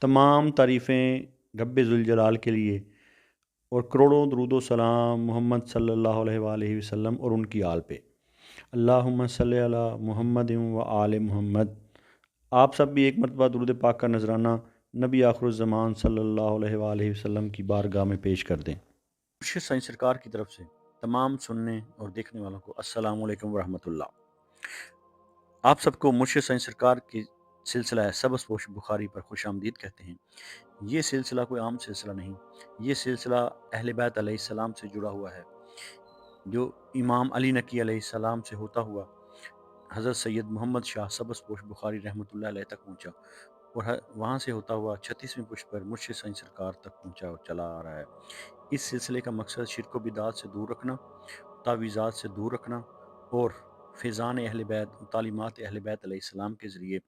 तमाम तारीफ़ें रब्बे ज़ुलजलाल के लिए और करोड़ों दरूद व सलाम मोहम्मद सल्लल्लाहु अलैहि वसल्लम और उनकी आल पे। अल्लाहुम्मा सल्लि अला मुहम्मद व आले मुहम्मद। आप सब भी एक मरतबा दुरूद पाक का नजराना नबी आखिरुज़्ज़मान सल्लल्लाहु अलैहि वसल्लम की बारगाह में पेश कर दें। मुर्शिद साईं सरकार की तरफ से तमाम सुनने और देखने वालों को अस्सलामु अलैकुम व रहमतुल्लाह। आप सबको मुर्शिद साईं सरकार की सिलसिला सबज़पोश बुखारी पर खुशामदीद कहते हैं। ये सिलसिला कोई आम सिलसिला नहीं, ये सिलसिला अहले बैत अलैहिस्सलाम से जुड़ा हुआ है, जो इमाम अली नकी अलैहिस्सलाम से होता हुआ हज़रत सैयद मोहम्मद शाह सबज़पोश बुखारी रहमतुल्लाह अलैह तक पहुँचा और वहाँ से होता हुआ 36वें पुष्प पर मुर्शिद साईं सरकार तक पहुँचा और चला आ रहा है। इस सिलसिले का मकसद शिर्क व बिदात से दूर रखना, तावीज़ात से दूर रखना और फ़ैज़ान अहले बैत, तालीमात अहले बैत अलैहिस्सलाम के ज़रिए,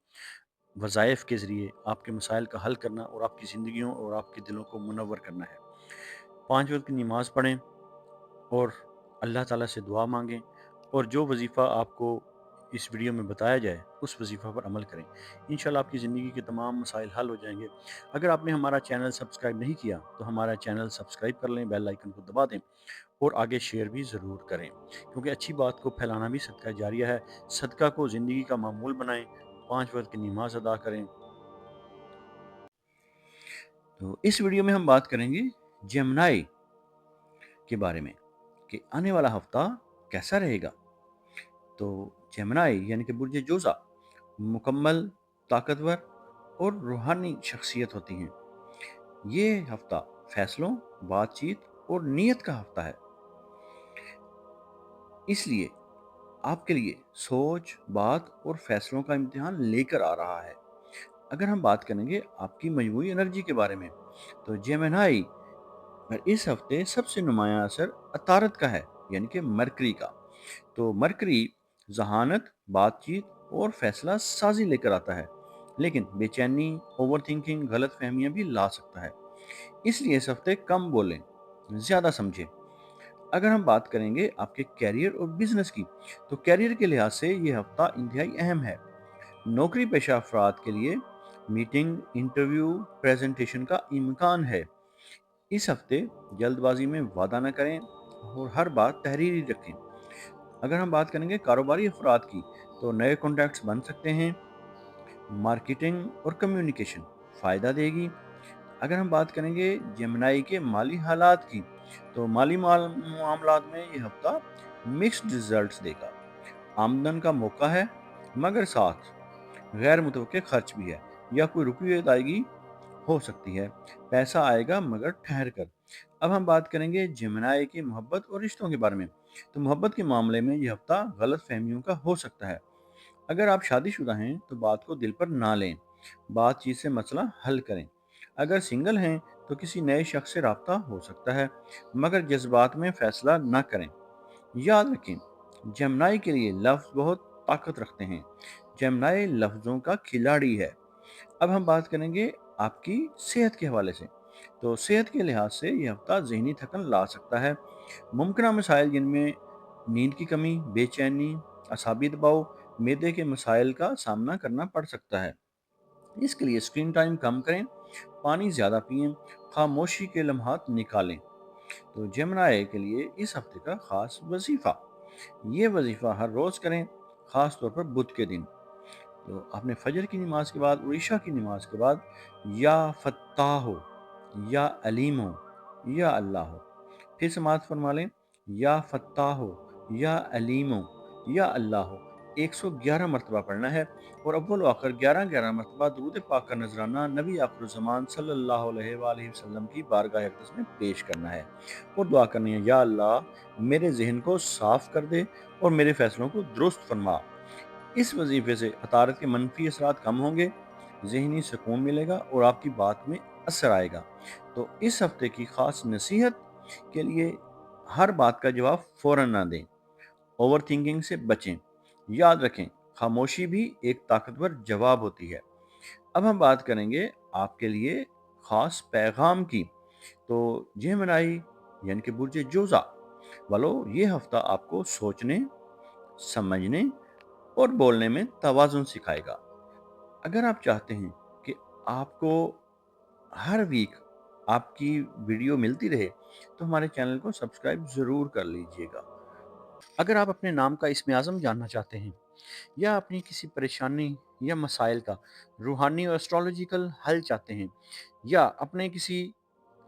वज़ाइफ़ के ज़रिए आपके मसाइल का हल करना और आपकी ज़िंदगियों और आपके दिलों को मुनव्वर करना है। 5 वक़्त की नमाज़ पढ़ें और अल्लाह ताला से दुआ मांगें और जो वजीफ़ा आपको इस वीडियो में बताया जाए उस वजीफ़ा पर अमल करें। इंशाल्लाह आपकी ज़िंदगी के तमाम मसाइल हल हो जाएंगे। अगर आपने हमारा चैनल सब्सक्राइब नहीं किया तो हमारा चैनल सब्सक्राइब कर लें, बेल आइकन को दबा दें और आगे शेयर भी ज़रूर करें, क्योंकि अच्छी बात को फैलाना भी सदका जारिया है। सदका को ज़िंदगी का मामूल बनाएं, 5 वक्त की नमाज अदा करें। तो इस वीडियो में हम बात करेंगे जेमिनी के बारे में कि आने वाला हफ्ता कैसा रहेगा। तो जेमिनी यानी कि बुर्ज जोज़ा मुकम्मल, ताकतवर और रूहानी शख्सियत होती हैं। ये हफ्ता फैसलों, बातचीत और नीयत का हफ्ता है, इसलिए आपके लिए सोच, बात और फैसलों का इम्तिहान लेकर आ रहा है। अगर हम बात करेंगे आपकी मजमूई एनर्जी के बारे में, तो जेमिनी पर इस हफ्ते सबसे नुमाया असर अतारत का है, यानी कि मरकरी का। तो मरकरी जहानत, बातचीत और फैसला साजी लेकर आता है, लेकिन बेचैनी, ओवर थिंकिंग, गलत फहमियाँ भी ला सकता है। इसलिए इस हफ्ते कम बोलें, ज़्यादा समझें। अगर हम बात करेंगे आपके कैरियर और बिजनेस की, तो कैरियर के लिहाज से ये हफ्ता इंतहाई अहम है। नौकरी पेशा अफराद के लिए मीटिंग, इंटरव्यू, प्रेजेंटेशन का इम्कान है। इस हफ्ते जल्दबाजी में वादा न करें और हर बात तहरीरी रखें। अगर हम बात करेंगे कारोबारी अफराद की, तो नए कॉन्टैक्ट्स बन सकते हैं। मार्केटिंग और कम्युनिकेशन फ़ायदा देगी। अगर हम बात करेंगे जेमिनी के माली हालात की, तो माली मामलात में ये हफ्ता मिक्स्ड रिजल्ट्स देगा। आमदन का मौका है, मगर साथ गैर मुतवक्के खर्च भी है या कोई रुकी हुई अदायगी हो सकती है। पैसा आएगा मगर ठहर कर। अब हम बात करेंगे जेमिनी की मोहब्बत और रिश्तों के बारे में। तो मोहब्बत के मामले में यह हफ्ता गलत फहमियों का हो सकता है। अगर आप शादीशुदा हैं तो बात को दिल पर ना लें, बातचीत से मसला हल करें। अगर सिंगल हैं तो किसी नए शख्स से राब्ता हो सकता है, मगर जज्बात में फैसला ना करें। याद रखें, जेमिनी के लिए लफ्ज़ बहुत ताकत रखते हैं। जेमिनी लफ्ज़ों का खिलाड़ी है। अब हम बात करेंगे आपकी सेहत के हवाले से। तो सेहत के लिहाज से यह हफ्ता ज़हनी थकन ला सकता है। मुमकिन मसाइल जिनमें नींद की कमी, बेचैनी, असाबी दबाव, मैदे के मसाइल का सामना करना पड़ सकता है। इसके लिए स्क्रीन टाइम कम करें, पानी ज़्यादा पिएं, खामोशी के लम्हात निकालें। तो जेमिनी के लिए इस हफ्ते का खास वजीफ़ा, ये वजीफ़ा हर रोज़ करें, ख़ास तौर पर बुध के दिन। तो आपने फजर की नमाज के बाद और ईशा की नमाज के बाद या फत्ताह हो, या अलीम हो, या अल्लाह हो, फिर समाअत फरमा लें। या फत्ताह हो, या अलीम हो, या अल्लाह हो, 111 मरतबा पढ़ना है और अव्वल व आखिर 11-11 मरतबा दुरूद पाक का नजराना नबी आखिरुज़्ज़मान सल्लल्लाहु अलैहि वसल्लम की बारगाह अक़दस में पेश करना है और दुआ करनी है, या अल्लाह मेरे जहन को साफ कर दे और मेरे फैसलों को दुरुस्त फरमा। इस वजीफे से अतारत के मनफी असरात कम होंगे, ज़हनी सुकून मिलेगा और आपकी बात में असर आएगा। तो इस हफ्ते की ख़ास नसीहत के लिए हर बात का जवाब फ़ौरन ना दें, ओवर थिंकिंग से बचें। याद रखें, खामोशी भी एक ताकतवर जवाब होती है। अब हम बात करेंगे आपके लिए ख़ास पैगाम की। तो जेमिनी यानी कि बुर्ज जोज़ा वालों, ये हफ्ता आपको सोचने, समझने और बोलने में तवाज़ुन सिखाएगा। अगर आप चाहते हैं कि आपको हर वीक आपकी वीडियो मिलती रहे तो हमारे चैनल को सब्सक्राइब ज़रूर कर लीजिएगा। अगर आप अपने नाम का इसम आज़म जानना चाहते हैं या अपनी किसी परेशानी या मसाइल का रूहानी और एस्ट्रोलॉजिकल हल चाहते हैं या अपने किसी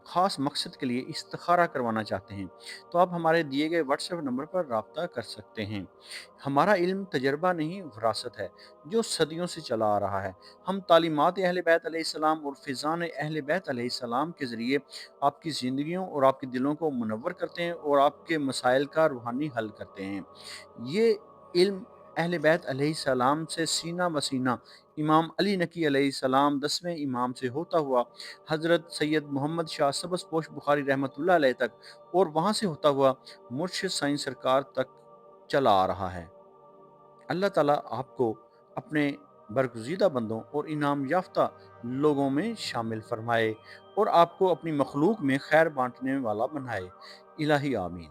ख़ास मकसद के लिए इस्तिखारा करवाना चाहते हैं, तो आप हमारे दिए गए व्हाट्सएप नंबर पर राब्ता कर सकते हैं। हमारा इल्म तजर्बा नहीं, विरासत है, जो सदियों से चला आ रहा है। हम तालीमात अहले बैत अलैहिस्सलाम और फ़िज़ान अहले बैत अलैहिस्सलाम के ज़रिए आपकी ज़िंदगियों और आपके दिलों को मुनव्वर करते हैं और आपके मसाइल का रूहानी हल करते हैं। ये इल्म अहले बैत अलैहिस्सलाम से सीना ब सीना इमाम अली नकी अलैहिस्सलाम 10वें इमाम से होता हुआ हज़रत सैयद मोहम्मद शाह सबज़पोश बुखारी रहमतुल्लाह अलैह तक और वहाँ से होता हुआ मुर्शिद साईं सरकार तक चला आ रहा है। अल्लाह ताला आपको अपने बरगुज़ीदा बंदों और इनाम याफ्ता लोगों में शामिल फरमाए और आपको अपनी मखलूक में खैर बाँटने वाला बनाए। इलाही आमीन।